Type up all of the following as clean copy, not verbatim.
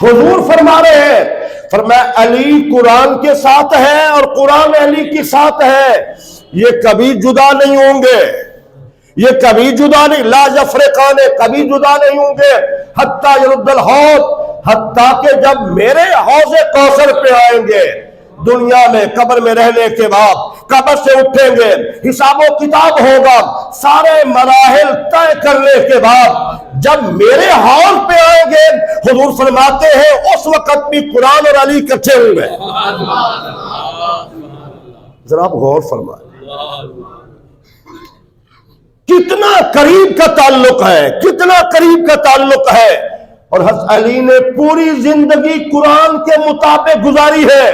حضور فرما رہے ہیں، فرمایا علی قرآن کے ساتھ ہے اور قرآن علی کے ساتھ ہے، یہ کبھی جدا نہیں ہوں گے، یہ کبھی جدا نہیں، لا یفرقان، کبھی جدا نہیں ہوں گے، حتیٰ یرد الحوض، حتیٰ کہ جب میرے حوض کوثر پہ آئیں گے، دنیا میں قبر میں رہنے کے بعد قبر سے اٹھیں گے، حساب و کتاب ہوگا، سارے مراحل طے کرنے کے بعد جب میرے حوض پہ آئیں گے، حضور فرماتے ہیں اس وقت بھی قرآن اور علی اکٹھے ہوں گے۔ ذرا آپ غور فرمائیں، کتنا قریب کا تعلق ہے، کتنا قریب کا تعلق ہے، اور حضرت علی نے پوری زندگی قرآن کے مطابق گزاری ہے۔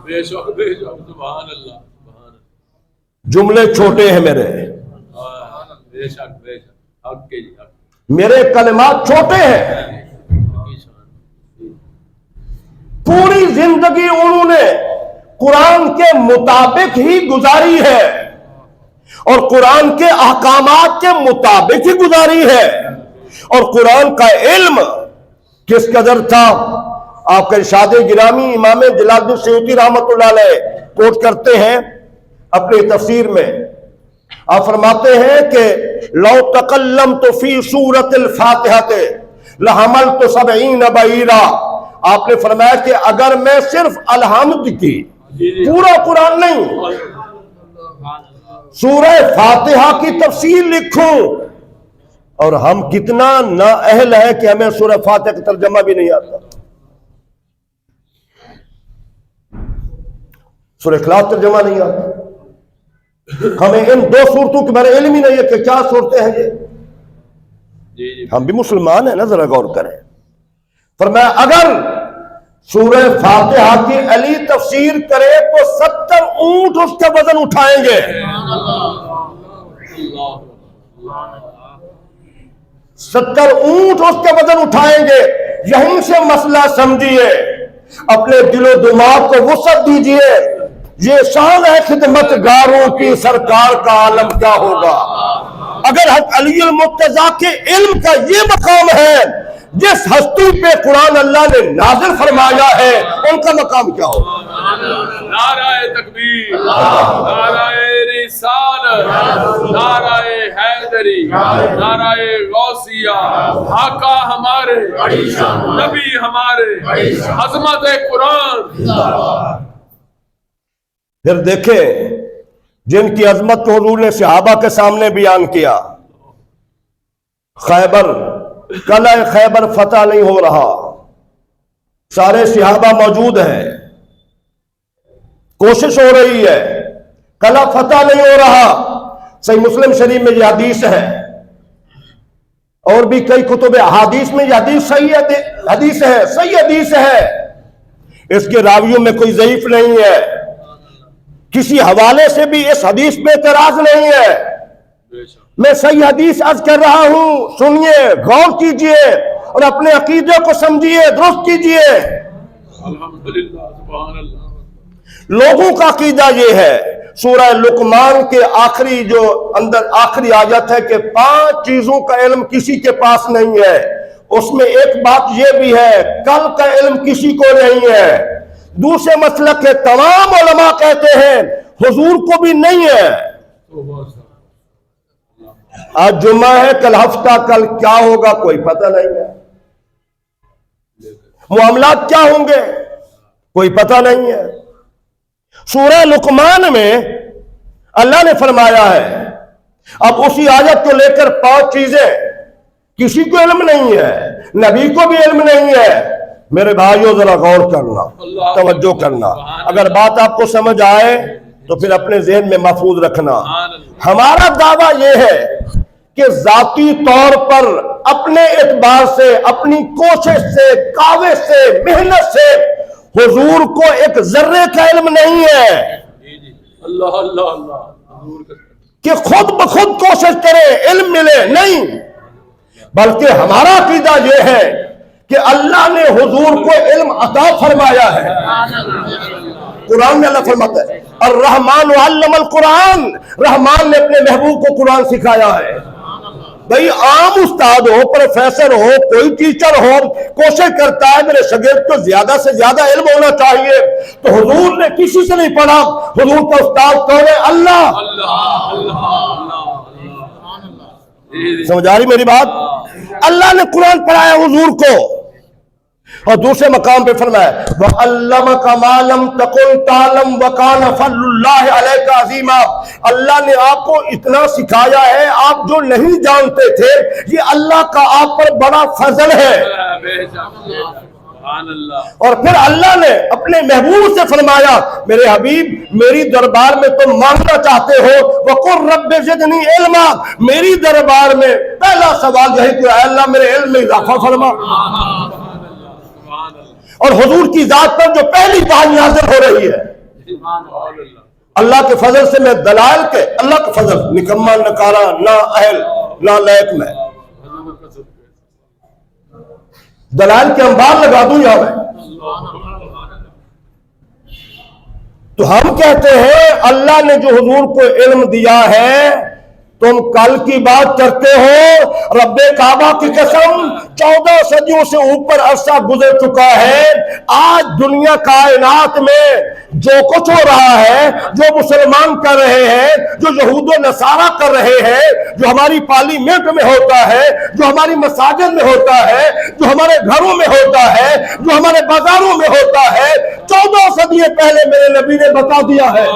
بے شک بے شک، سبحان اللہ، سبحان اللہ۔ جملے چھوٹے ہیں میرے، بے شک بے شک، حق کے جی، میرے کلمات چھوٹے ہیں، پوری زندگی انہوں نے قرآن کے مطابق ہی گزاری ہے اور قرآن کے احکامات کے مطابق ہی گزاری ہے، اور قرآن کا علم کس قدر تھا۔ آپ کا ارشاد گرامی امام جلال الدین سیوطی رحمۃ اللہ علیہ کوٹ کرتے ہیں اپنی تفسیر میں، آپ فرماتے ہیں کہ لو تکلمت فی سورۃ الفاتحہ لحملت 70 بعیرا، آپ نے فرمایا کہ اگر میں صرف الحمد کی، پورا قرآن نہیں، سورہ فاتحہ کی تفسیر لکھوں، اور ہم کتنا نااہل ہے کہ ہمیں سورہ فاتحہ کا ترجمہ بھی نہیں آتا، سورہ اخلاص ترجمہ نہیں آتا، ہمیں ان دو صورتوں کے بارے علم ہی نہیں ہے کہ کیا صورتیں ہیں یہ، ہم بھی مسلمان ہیں نا، ذرا غور کریں۔ فرمایا اگر سورہ فاتحہ کی علی تفسیر کرے تو 70 اونٹ اس کا وزن اٹھائیں گے، 70 اونٹ اس کا وزن اٹھائیں گے۔ یہیں سے مسئلہ سمجھیے، اپنے دل و دماغ کو وسعت دیجئے، یہ شان ہے خدمت گاروں کی، سرکار کا عالم کیا ہوگا۔ اگر حضرت علی المرتضیٰ کے علم کا یہ مقام ہے، جس ہستی پہ قرآن اللہ نے نازل فرمایا ہے، ان کا مقام کیا ہوگا۔ نعرہ تکبیر، نعرہ رسالت، نعرہ حیدری، نعرہ غوثیہ، آقا ہمارے، نبی ہمارے، عظمت قرآن۔ پھر دیکھیں جن کی عظمت کو حضور نے صحابہ کے سامنے بیان کیا، خیبر، قلعہ خیبر فتح نہیں ہو رہا، سارے صحابہ موجود ہیں، کوشش ہو رہی ہے، قلعہ فتح نہیں ہو رہا۔ صحیح مسلم شریف میں یہ حدیث ہے، اور بھی کئی کتب احادیث میں یہ حدیث صحیح حدیث ہے، صحیح حدیث ہے، اس کے راویوں میں کوئی ضعیف نہیں ہے، کسی حوالے سے بھی اس حدیث پہ اعتراض نہیں ہے۔ میں صحیح حدیث عرض کر رہا ہوں، سنیے، غور کیجئے اور اپنے عقیدے کو سمجھیے، درست کیجئے۔ الحمدللہ، سبحان اللہ۔ لوگوں کا عقیدہ یہ ہے، سورہ لقمان کے آخری جو اندر آخری آیت ہے کہ 5 چیزوں کا علم کسی کے پاس نہیں ہے، اس میں ایک بات یہ بھی ہے، کل کا علم کسی کو نہیں ہے۔ دوسرے مسلک کے تمام علماء کہتے ہیں حضور کو بھی نہیں ہے۔ آج جمعہ ہے، کل ہفتہ، کل کیا ہوگا کوئی پتہ نہیں ہے، معاملات کیا ہوں گے کوئی پتہ نہیں ہے۔ سورہ لقمان میں اللہ نے فرمایا ہے، اب اسی آیت کو لے کر 5 چیزیں کسی کو علم نہیں ہے، نبی کو بھی علم نہیں ہے۔ میرے بھائیوں ذرا غور کرنا، توجہ کرنا، اگر بات آپ کو سمجھ آئے تو پھر اپنے ذہن میں محفوظ رکھنا۔ ہمارا دعویٰ یہ ہے کہ ذاتی طور پر اپنے اعتبار سے، اپنی کوشش سے، کاوش سے، محنت سے حضور کو ایک ذرے کا علم نہیں ہے اللہ اللہ اللہ، کہ خود بخود کوشش کرے علم ملے، نہیں، بلکہ ہمارا عقیدہ یہ ہے کہ اللہ نے حضور کو علم عطا فرمایا ہے۔ قرآن میں اللہ فرماتا ہے الرحمن علم القرآن، رحمان نے اپنے محبوب کو قرآن سکھایا ہے۔ بھئی عام استاد ہو، پروفیسر ہو، کوئی ٹیچر ہو، کوشش کرتا ہے میرے شاگرد کو زیادہ سے زیادہ علم ہونا چاہیے، تو حضور نے کسی سے نہیں پڑھا، حضور کا استاد کون ہے؟ اللہ۔ سمجھ آ رہی میری بات؟ اللہ نے قرآن پڑھایا حضور کو، اور دوسرے مقام پہ فرمایا وَعَلَّمَكَ مَا لَمْ تَكُنْ تَعْلَمْ وَكَانَ فَضْلُ اللَّهِ عَلَيْكَ عَظِيمًا۔ اللہ نے آپ کو اتنا سکھایا ہے، آپ جو نہیں جانتے تھے، یہ اللہ کا آپ پر بڑا فضل ہے۔ اور پھر اللہ نے اپنے محبوب سے فرمایا میرے حبیب میری دربار میں تم مانگنا چاہتے ہو وَقُلْ رَبِّ زِدْنِي عِلْمًا، میری دربار میں پہلا سوال یہی کہ اے اللہ میرے علم میں اضافہ فرما۔ اور حضور کی ذات پر جو پہلی وحی نازل ہو رہی ہے اللہ کے فضل سے، میں دلائل کے اللہ کا فضل، نکما نکارا نہ اہل نہ لائق میں دلائل کے انبار لگا دوں یہاں میں۔ تو ہم کہتے ہیں اللہ نے جو حضور کو علم دیا ہے، تم کل کی بات کرتے ہو، رب کعبہ کی قسم 14 صدیوں سے اوپر عرصہ گزر چکا ہے، آج دنیا کائنات میں جو کچھ ہو رہا ہے، جو مسلمان کر رہے ہیں، جو یہود و نصارہ کر رہے ہیں، جو ہماری پارلیمنٹ میں ہوتا ہے، جو ہماری مساجد میں ہوتا ہے، جو ہمارے گھروں میں ہوتا ہے، جو ہمارے بازاروں میں ہوتا ہے، 14 صدیوں پہلے میرے نبی نے بتا دیا ہے۔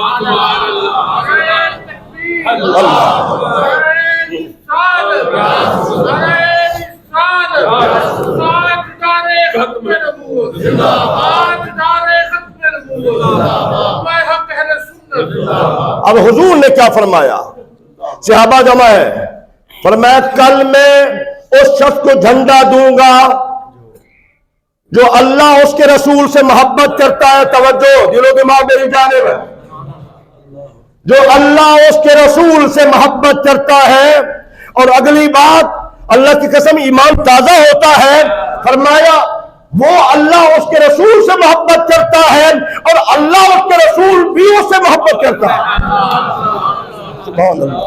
اب حضور نے کیا فرمایا؟ صحابہ جمع ہے، فرمایا کل میں اس شخص کو جھنڈا دوں گا جو اللہ اس کے رسول سے محبت کرتا ہے، توجہ دل و دماغ میری جانب ہے، جو اللہ اس کے رسول سے محبت کرتا ہے، اور اگلی بات اللہ کی قسم ایمان تازہ ہوتا ہے، فرمایا وہ اللہ اس کے رسول سے محبت کرتا ہے اور اللہ اس کے رسول بھی اس سے محبت کرتا ہے۔ سبحان اللہ،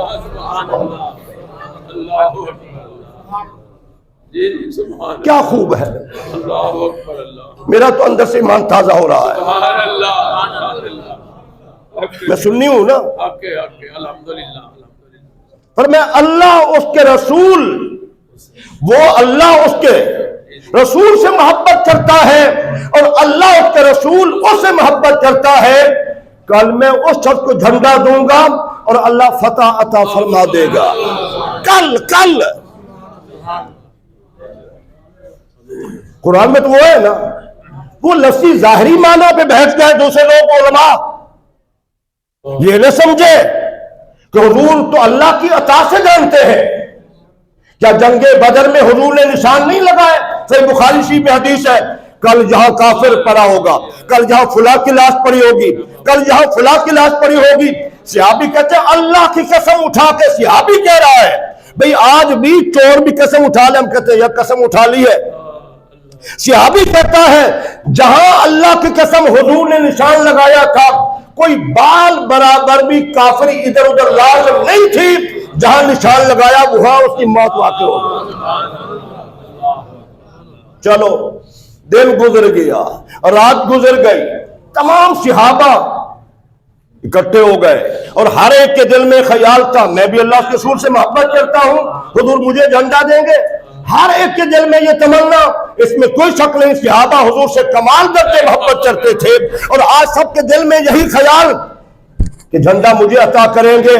کیا خوب ہے، میرا تو اندر سے ایمان تازہ ہو رہا ہے، میں سننی ہوں نا۔ پر میں اللہ اس کے رسول، وہ اللہ اس کے رسول سے محبت کرتا ہے اور اللہ اس کے رسول اس سے محبت کرتا ہے، کل میں اس شخص کو جھنڈا دوں گا اور اللہ فتح عطا فرما دے گا۔ کل قرآن میں تو وہ ہے نا، وہ لفظی ظاہری معنی پہ بحث گئے دوسرے لوگ علماء، یہ نہ سمجھے کہ حضور تو اللہ کی عطا سے جانتے ہیں۔ کیا جنگ بدر میں حضور نے نشان نہیں لگائے؟ صحیح بخاری شریف میں حدیث ہے، کل جہاں کافر پڑا ہوگا، کل جہاں فلاں کی لاش پڑی ہوگی، کل جہاں فلاں کی لاش پڑی ہوگی، صحابی کہتے ہیں اللہ کی قسم اٹھا کے، صحابی کہہ رہا ہے بھئی آج بھی چور بھی قسم اٹھا لے، ہم کہتے ہیں یہ قسم اٹھا لی ہے، صحابی کہتا ہے جہاں اللہ کی قسم حضور نے نشان لگایا تھا، کوئی بال برابر بھی کافری ادھر ادھر لازم نہیں تھی، جہاں نشان لگایا وہاں اس کی موت واقع ہو گئی۔ چلو دن گزر گیا، رات گزر گئی، تمام صحابہ اکٹھے ہو گئے اور ہر ایک کے دل میں خیال تھا میں بھی اللہ کے رسول سے محبت کرتا ہوں، حضور مجھے جھنڈا دیں گے، ہر ایک کے دل میں یہ تمنا، اس میں کوئی شک نہیں صحابہ حضور سے کمال درجے محبت کرتے تھے، اور آج سب کے دل میں یہی خیال کہ جھنڈا مجھے عطا کریں گے۔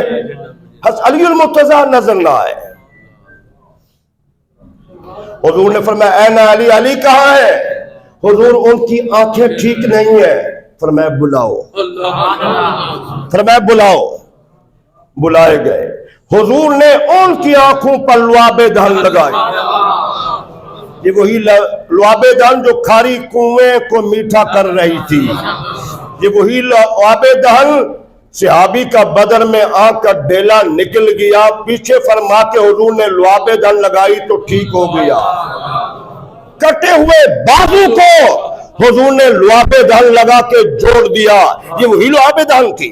حضرت علی المرتضیٰ نظر نہ آئے، حضور نے فرمایا اے علی، علی کہاں ہے؟ حضور ان کی آنکھیں ٹھیک نہیں ہے، فرمایا بلاؤ، فرمایا بلاؤ، بلائے گئے، حضور نے ان کی آنکھوں پر لعاب دہن لگائی، یہ وہی لعاب دہن جو کھاری کنویں کو میٹھا کر رہی تھی، یہ وہی لعاب دہن صحابی کا بدر میں آنکھ کا ڈیلا نکل گیا، پیچھے فرما کے حضور نے لعاب دہن لگائی تو ٹھیک ہو گیا، کٹے ہوئے بازو کو حضور نے لعاب دہن لگا کے جوڑ دیا، یہ وہی لعاب دہن تھی۔